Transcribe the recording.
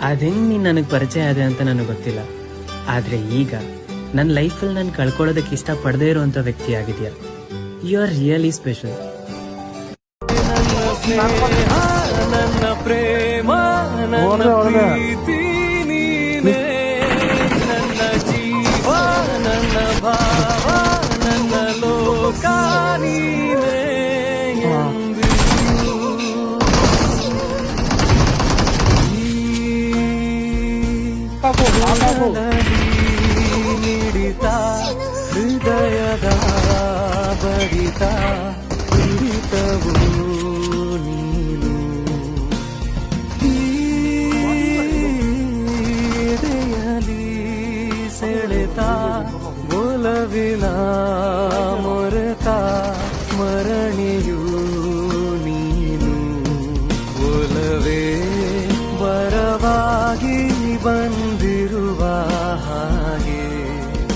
ಅದೇಂಗ್ ನೀನ್ ನನಗ್ ಪರಿಚಯ ಆದೆ ಅಂತ ನನಗೆ ಗೊತ್ತಿಲ್ಲ. ಆದ್ರೆ ಈಗ ನನ್ನ ಲೈಫಲ್ಲಿ ನಾನು ಕಳ್ಕೊಳ್ಳೋದಕ್ಕೆ ಇಷ್ಟ ಪಡದೇ ಇರುವಂತ ವ್ಯಕ್ತಿ ಆಗಿದ್ಯಾ. You are really special. ನನ್ನ ಪ್ರೇಮ ನನ್ನ ಪ್ರೀತಿ ನೀನೇ, ನನ್ನ ಜೀವ ನನ್ನ ಭಾವ ನನ್ನ ಲೋಕ ನೀನೇ ಮಿಡಿತ ಹೃದಯದ ಬಡಿತ ಹಿಡಿತವು ನೀನು ಹೃದಯಲಿ ಸೆಳೆತ ಒಲವಿನ ಮೊರೆತ ಸ್ಮರಣೆಯು ನೀನು ಒಲವೇ ಬರವಾಗಿ ಬಂದ